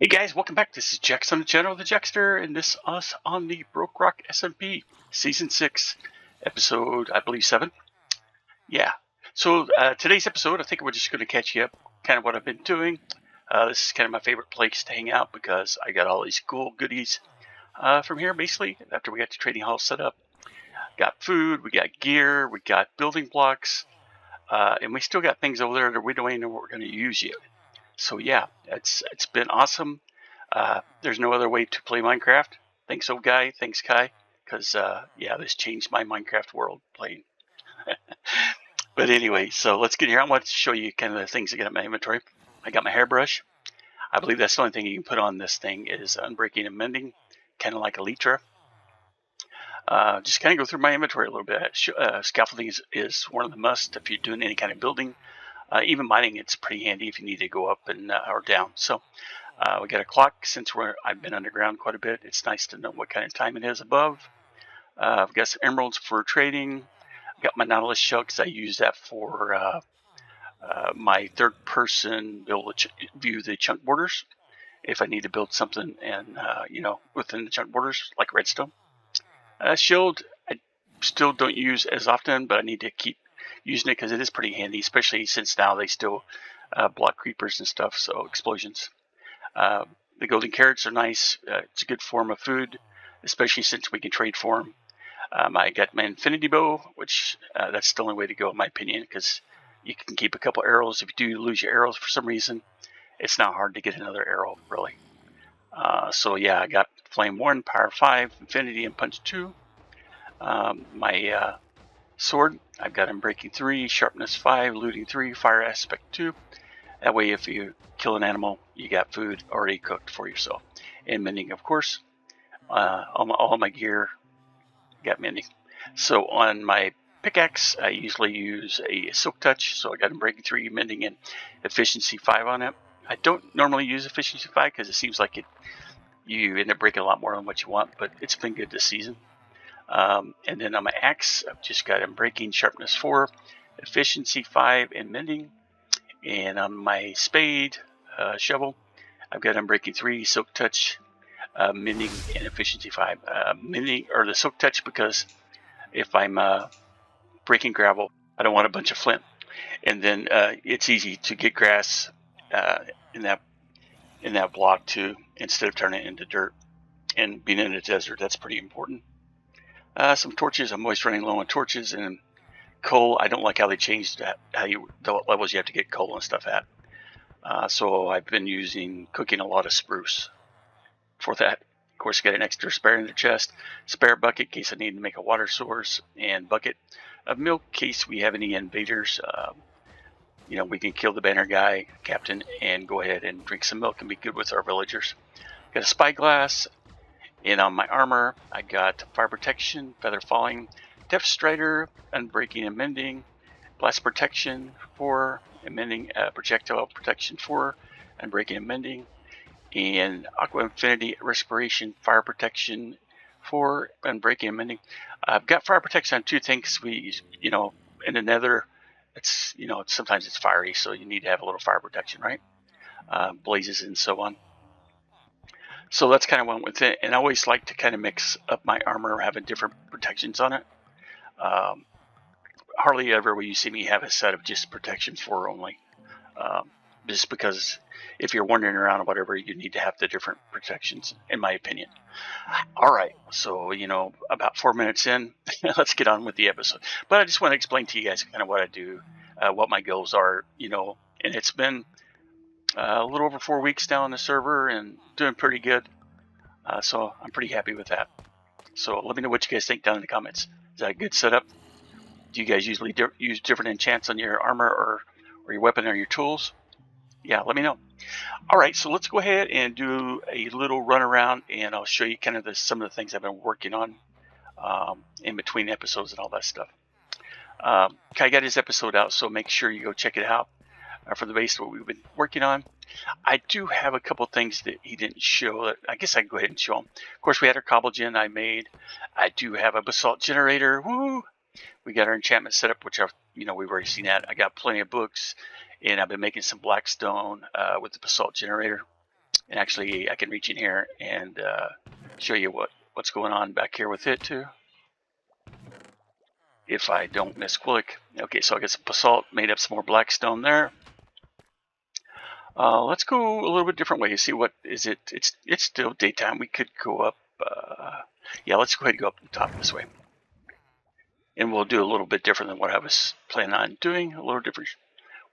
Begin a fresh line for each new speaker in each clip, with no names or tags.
Hey guys, welcome back. This is Jax on the channel, the Jaxster, and this us on the BrokeRock SMP Season 6, Episode, I believe, 7. Yeah. So today's episode, I think we're just going to catch you up, kind of what I've been doing. This is kind of my favorite place to hang out because I got all these cool goodies from here, basically, after we got the trading hall set up. Got food, we got gear, we got building blocks, and we still got things over there that we don't even know what we're going to use yet. So yeah, it's been awesome. There's no other way to play Minecraft. Thanks, old guy. Thanks, Kai. Because yeah, this changed my Minecraft world playing. But anyway, so let's get here. I want to show you kind of the things I got in my inventory. I got my hairbrush. I believe that's the only thing you can put on this thing is unbreaking and mending, kind of like a Elytra. Just kind of go through my inventory a little bit. Scaffolding is one of the must if you're doing any kind of building. Even mining, it's pretty handy if you need to go up and or down. So we got a clock. Since I've been underground quite a bit, it's nice to know what kind of time it is above. I've got some emeralds for trading. I've got my Nautilus shell because I use that for my third-person view the chunk borders. If I need to build something and within the chunk borders like redstone. Shield I still don't use as often, but I need to keep using it because it is pretty handy, especially since now they still block creepers and stuff, so explosions. The golden carrots are nice. It's a good form of food, especially since we can trade for them. I got my infinity bow, which that's the only way to go in my opinion, because you can keep a couple arrows. If you do lose your arrows for some reason, it's not hard to get another arrow, really. So yeah, I got flame 1, power 5, infinity, and punch 2. My sword, I've got unbreaking 3, sharpness 5, looting 3, fire aspect 2. That way if you kill an animal, you got food already cooked for yourself. And mending, of course. All my gear got mending. So on my pickaxe, I usually use a silk touch. So I got unbreaking 3, mending, and efficiency 5 on it. I don't normally use efficiency 5 because it seems like you end up breaking a lot more than what you want, but it's been good this season. And then on my axe, I've just got unbreaking, sharpness 4, efficiency 5, and mending. And on my spade, shovel, I've got unbreaking 3, silk touch, mending, and efficiency 5. Mending, or the silk touch, because if I'm breaking gravel, I don't want a bunch of flint. And then it's easy to get grass in that block too, instead of turning it into dirt. And being in a desert, that's pretty important. Some torches. I'm always running low on torches, and coal. I don't like how they changed the levels you have to get coal and stuff at. So I've been cooking a lot of spruce for that. Of course, got an extra spare in the chest, spare bucket in case I need to make a water source, and bucket of milk in case we have any invaders. We can kill the banner guy, captain, and go ahead and drink some milk and be good with our villagers. Got a spyglass. And on my armor, I got fire protection, feather falling, depth strider, unbreaking and mending, blast protection 4, and mending, projectile protection 4, unbreaking and mending, and aqua infinity respiration, fire protection 4, unbreaking and mending. I've got fire protection on 2 things. We, in the nether, it's sometimes it's fiery, so you need to have a little fire protection, right? Blazes and so on. So that's kind of went with it, and I always like to kind of mix up my armor, having different protections on it. Hardly ever will you see me have a set of just protection 4 only, just because if you're wandering around or whatever, you need to have the different protections, in my opinion. All right, so about 4 minutes in, let's get on with the episode. But I just want to explain to you guys kind of what I do, what my goals are, and it's been a little over 4 weeks now on the server and doing pretty good. So I'm pretty happy with that. So let me know what you guys think down in the comments. Is that a good setup? Do you guys usually use different enchants on your armor or your weapon or your tools? Yeah, let me know. All right, so let's go ahead and do a little run around, and I'll show you kind of some of the things I've been working on in between episodes and all that stuff. Kai got his episode out, so make sure you go check it out. For the base, what we've been working on. I do have a couple things that he didn't show. That I guess I can go ahead and show them. Of course, we had our Cobble gen I made. I do have a Basalt generator. Woo! We got our enchantment set up, which we've already seen that. I got plenty of books, and I've been making some blackstone with the Basalt generator. And actually, I can reach in here and show you what's going on back here with it too. If I don't misclick. Okay, so I got some basalt, made up some more black stone there. Let's go a little bit different way. See what is it? It's still daytime. We could go up. Yeah, let's go ahead and go up the top this way. And we'll do a little bit different than what I was planning on doing. A little different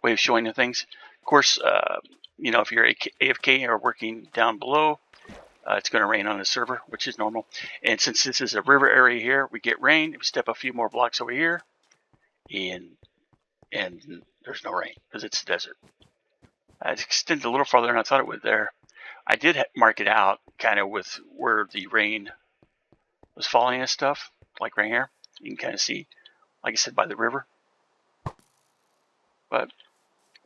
way of showing the things. Of course, you know, if you're AFK or working down below, it's going to rain on the server, which is normal. And since this is a river area here, we get rain. We step a few more blocks over here, and there's no rain because it's a desert. I extended a little farther than I thought it would there. I did mark it out kind of with where the rain was falling and stuff, like right here. You can kind of see, like I said, by the river. But,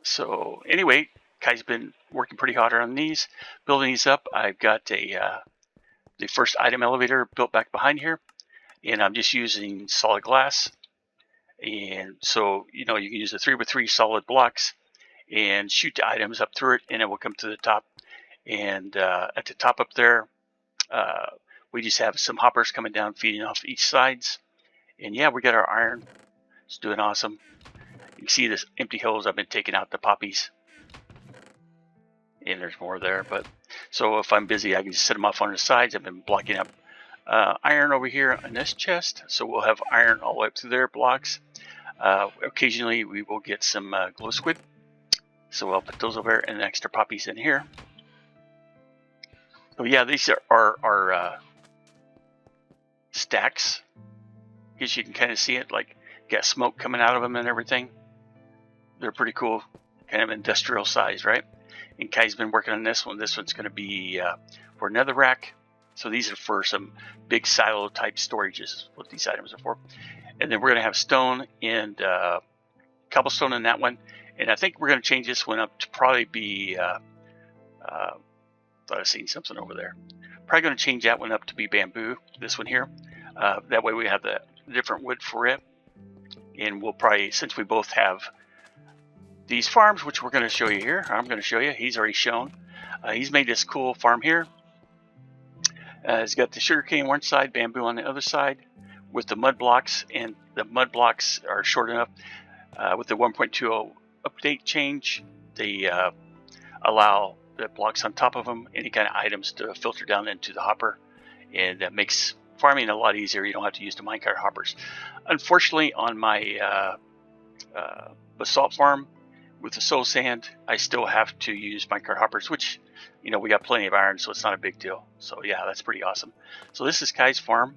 so anyway, Kai's been working pretty hard on these, building these up. I've got the first item elevator built back behind here, and I'm just using solid glass. And so, you know, you can use the 3x3 solid blocks and shoot the items up through it, and it will come to the top. And at the top up there, we just have some hoppers coming down, feeding off each sides. And yeah, we got our iron. It's doing awesome. You can see this empty holes. I've been taking out the poppies. And there's more there. But so if I'm busy, I can just set them off on the sides. I've been blocking up iron over here in this chest. So we'll have iron all the way up through there, blocks. Occasionally, we will get some glow squid. So I'll put those over there and extra poppies in here. So yeah, these are stacks. I guess you can kind of see it, like got smoke coming out of them and everything. They're pretty cool, kind of industrial size, right? And Kai's been working on this one. This one's going to be for another rack. So these are for some big silo type storages, what these items are for. And then we're going to have stone and cobblestone in that one. And I think we're going to change this one up to probably be, thought I've seen something over there. Probably going to change that one up to be bamboo, this one here. That way we have the different wood for it. And we'll probably, since we both have these farms, which we're going to show you here, I'm going to show you, he's already shown. He's made this cool farm here. He's got the sugarcane on one side, bamboo on the other side with the mud blocks, and the mud blocks are short enough with the 1.20 update change. They allow the blocks on top of them, any kind of items to filter down into the hopper, and that makes farming a lot easier. You don't have to use the minecart hoppers. Unfortunately, on my basalt farm with the soul sand, I still have to use minecart hoppers, which, you know, we got plenty of iron, so it's not a big deal. So yeah, that's pretty awesome. So this is Kai's farm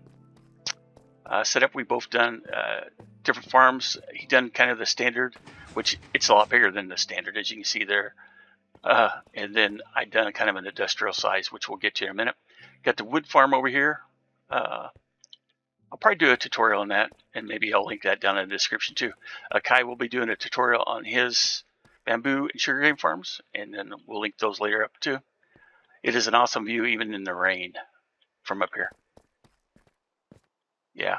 setup. We both done different farms. He done kind of the standard, which it's a lot bigger than the standard, as you can see there. And then I done kind of an industrial size, which we'll get to in a minute. Got the wood farm over here. I'll probably do a tutorial on that, and maybe I'll link that down in the description too. Kai will be doing a tutorial on his bamboo and sugarcane farms, and then we'll link those later up too. It is an awesome view, even in the rain, from up here. Yeah.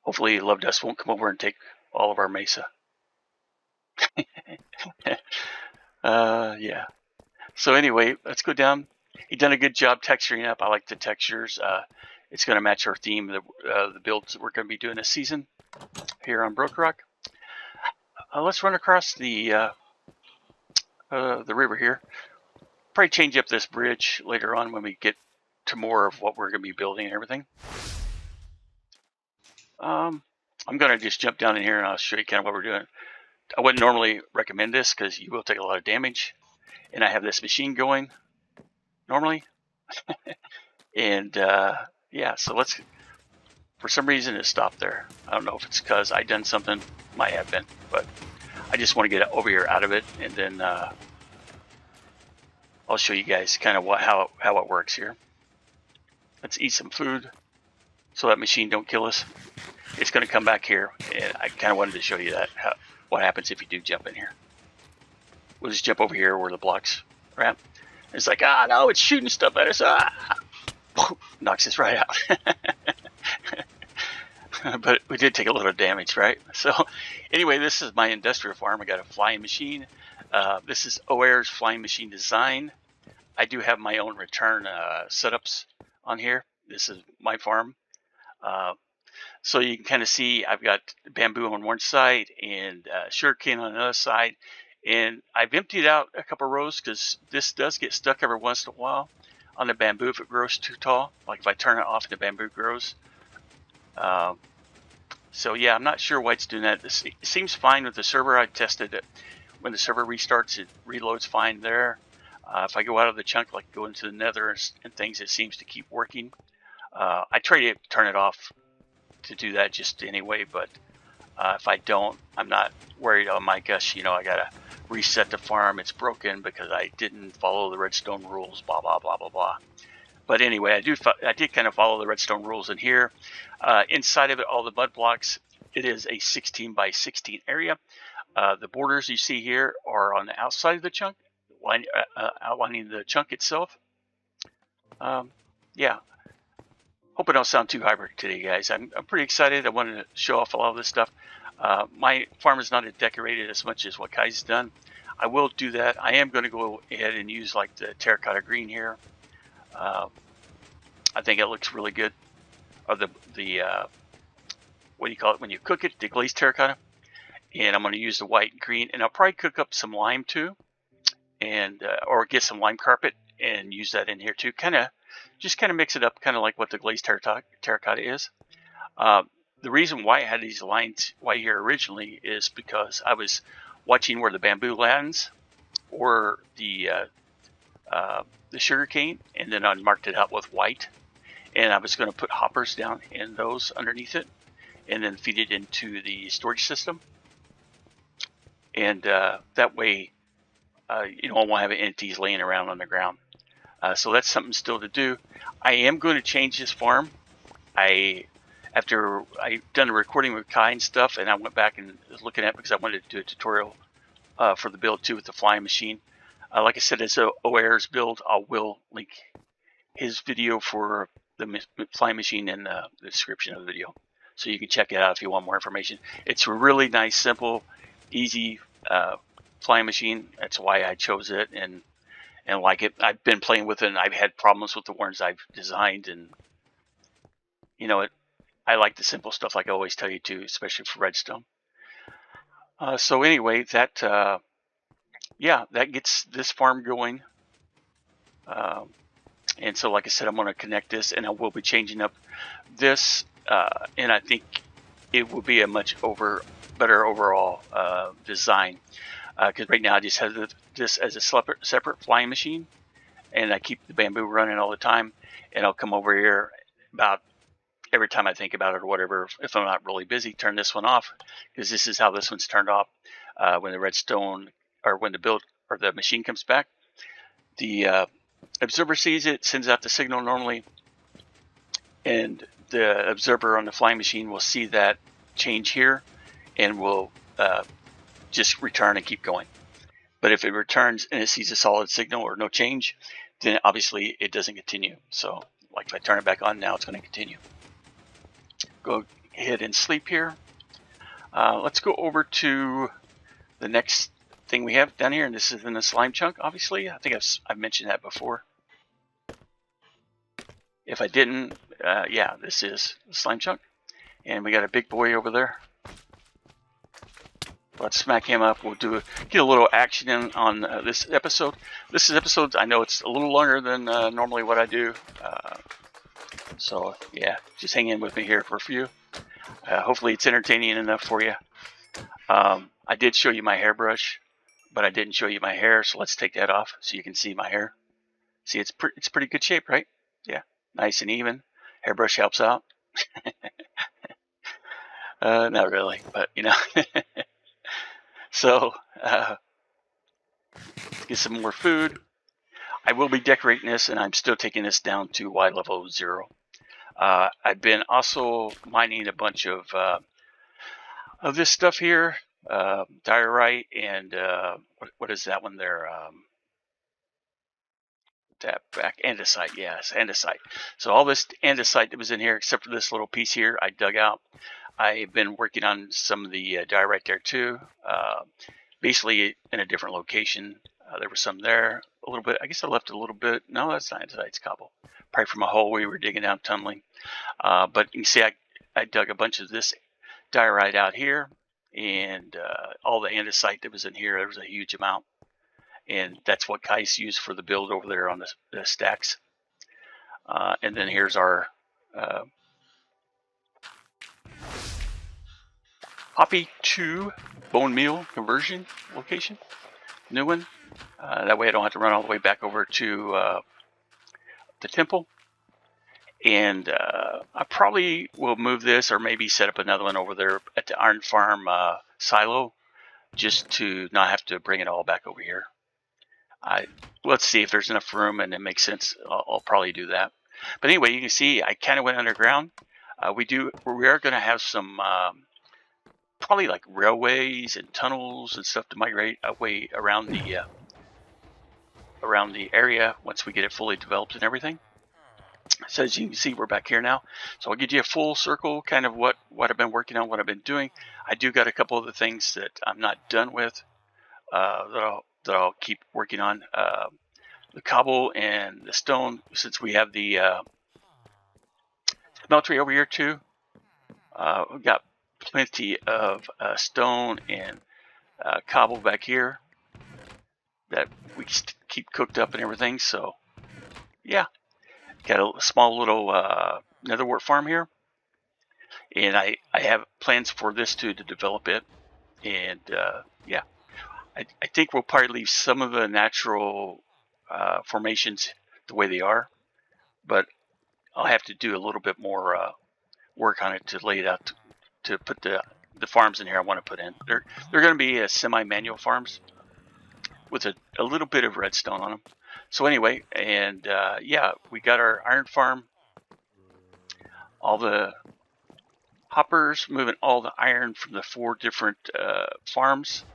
Hopefully Lovedust won't come over and take all of our mesa. Yeah. So anyway, let's go down. He done a good job texturing up. I like the textures. It's going to match our theme, the builds that we're going to be doing this season here on BrokeRock. Let's run across the river here. Probably change up this bridge later on when we get to more of what we're going to be building and everything. I'm going to just jump down in here and I'll show you kind of what we're doing. I wouldn't normally recommend this because you will take a lot of damage. And I have this machine going normally. And yeah, so let's, for some reason it stopped there. I don't know if it's because I done something, might have been, but I just want to get over here out of it, and then I'll show you guys kind of how it works here. Let's eat some food so that machine don't kill us. It's going to come back here, and I kind of wanted to show you that, what happens if you do jump in here. We'll just jump over here where the blocks are at. It's like, no, it's shooting stuff at us. Knocks us right out. but we did take a little damage, right? So anyway, this is my industrial farm. I got a flying machine. This is OAR's flying machine design. I do have my own return setups on here. This is my farm. So you can kind of see I've got bamboo on one side and sugarcane on the other side. And I've emptied out a couple rows because this does get stuck every once in a while on the bamboo if it grows too tall. Like if I turn it off, the bamboo grows. So yeah, I'm not sure why it's doing that. This it seems fine with the server. I tested it. When the server restarts, it reloads fine there. If I go out of the chunk, like go into the nether and things, it seems to keep working. I try to turn it off to do that just anyway, but if I don't, I'm not worried. Oh my gosh, you know, I gotta reset the farm. It's broken because I didn't follow the redstone rules. Blah blah blah blah blah. But anyway, I did kind of follow the redstone rules in here. Inside of it, all the mud blocks. It is a 16 by 16 area. The borders you see here are on the outside of the chunk, outlining the chunk itself. Yeah. Hope I don't sound too hybrid today, guys. I'm pretty excited. I wanted to show off a lot of this stuff. My farm is not decorated as much as what Kai's done. I will do that. I am going to go ahead and use like the terracotta green here. I think it looks really good. Or the what do you call it when you cook it? The glazed terracotta. And I'm going to use the white and green, and I'll probably cook up some lime too, and or get some lime carpet and use that in here too. Just kind of mix it up, kind of like what the glazed terracotta is. The reason why I had these lines white here originally is because I was watching where the bamboo lands or the sugar cane, and then I marked it out with white, and I was going to put hoppers down in those underneath it, and then feed it into the storage system, and that way, you know, I won't have entities laying around on the ground. So that's something still to do. I am going to change this farm. After I done a recording with Kai and stuff, and I went back and was looking at it because I wanted to do a tutorial for the build too with the flying machine. Like I said, it's a OAR's build. I will link his video for the flying machine in the description of the video, so you can check it out if you want more information. It's a really nice, simple, easy flying machine. That's why I chose it and like it. I've been playing with it, and I've had problems with the ones I've designed, and you know, I like the simple stuff, like I always tell you too, especially for redstone. So anyway, that gets this farm going. And so, like I said, I'm going to connect this, and I will be changing up this, and I think it will be a much better overall design. Because right now I just have this as a separate flying machine, and I keep the bamboo running all the time, and I'll come over here about every time I think about it or whatever. If I'm not really busy, turn this one off, because this is how this one's turned off when the redstone or when the build or the machine comes back. The observer sees it, sends out the signal normally, and the observer on the flying machine will see that change here and will just return and keep going. But if it returns and it sees a solid signal or no change, then obviously it doesn't continue. So like if I turn it back on now, it's going to continue. Go ahead and sleep here. Let's go over to the next thing we have down here, and this is in the slime chunk. Obviously, I think I've mentioned that before. If I didn't, yeah, this is the slime chunk, and we got a big boy over there. Let's smack him up. We'll get a little action in on this episode. This is episode, I know it's a little longer than normally what I do. So yeah, just hang in with me here for a few. Hopefully it's entertaining enough for you. I did show you my hairbrush, but I didn't show you my hair, so let's take that off so you can see my hair. See, it's pretty good shape, right? Yeah, nice and even. Hairbrush helps out. Not really, but you know. So, get some more food. I will be decorating this, and I'm still taking this down to Y level 0. I've been also mining a bunch of this stuff here, diorite, and what is that one there? that back. Andesite, yes, andesite. So all this andesite that was in here, except for this little piece here, I dug out. I've been working on some of the dye right there too. Basically in a different location. There was some there, a little bit. I guess I left a little bit. No, that's not andesite, it's cobble. Probably from a hole we were digging out, tunneling. But you can see I dug a bunch of this diorite out here, and all the andesite that was in here, there was a huge amount. And that's what Kais used for the build over there on the stacks. And then here's our Hoppy to bone meal conversion location. New one. That way I don't have to run all the way back over to the temple. And I probably will move this or maybe set up another one over there at the Iron Farm silo, just to not have to bring it all back over here. Let's see if there's enough room and it makes sense. I'll probably do that. But anyway, you can see I kind of went underground. We are going to have some probably like railways and tunnels and stuff to migrate away around the area once we get it fully developed and everything. So as you can see, we're back here now. So I'll give you a full circle, kind of what I've been working on, what I've been doing. I do got a couple of the things that I'm not done with that I'll keep working on. The cobble and the stone, since we have the Smeltry over here too. We've got plenty of stone and cobble back here that we keep cooked up and everything. So yeah, got a small little netherwort farm here, and I have plans for this too, to develop it. And yeah, I think we'll probably leave some of the natural formations the way they are, but I'll have to do a little bit more work on it to lay it out to put the farms in here I want to put in. They're going to be semi-manual farms with a little bit of redstone on them. So anyway, and yeah, we got our iron farm, all the hoppers moving all the iron from the 4 different farms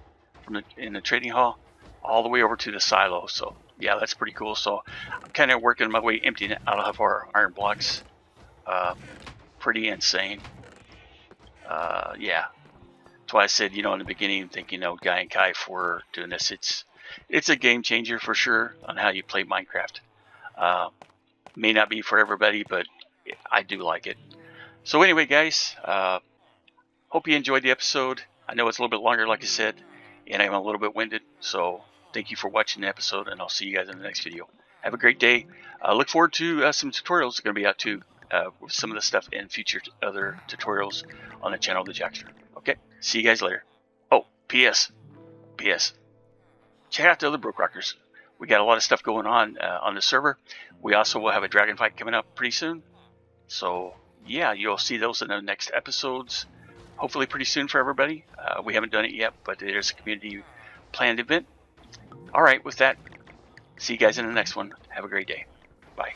in the trading hall all the way over to the silo. So yeah, that's pretty cool. So I'm kind of working my way emptying out of our iron blocks. Pretty insane. Yeah, that's why I said, in the beginning, thinking, Guy and Kai for doing this. It's a game changer for sure on how you play Minecraft. May not be for everybody, but I do like it. So anyway, guys, hope you enjoyed the episode. I know it's a little bit longer, like I said, and I'm a little bit winded. So thank you for watching the episode, and I'll see you guys in the next video. Have a great day. Look forward to some tutorials that are going to be out too, with some of the stuff in future other tutorials on the channel, the JuddSamurai. Okay, see you guys later. Oh, P.S. Check out the other BrokeRockers. We got a lot of stuff going on the server. We also will have a dragon fight coming up pretty soon. So yeah, you'll see those in the next episodes. Hopefully pretty soon for everybody. We haven't done it yet, but it is a community planned event. All right, with that, see you guys in the next one. Have a great day. Bye.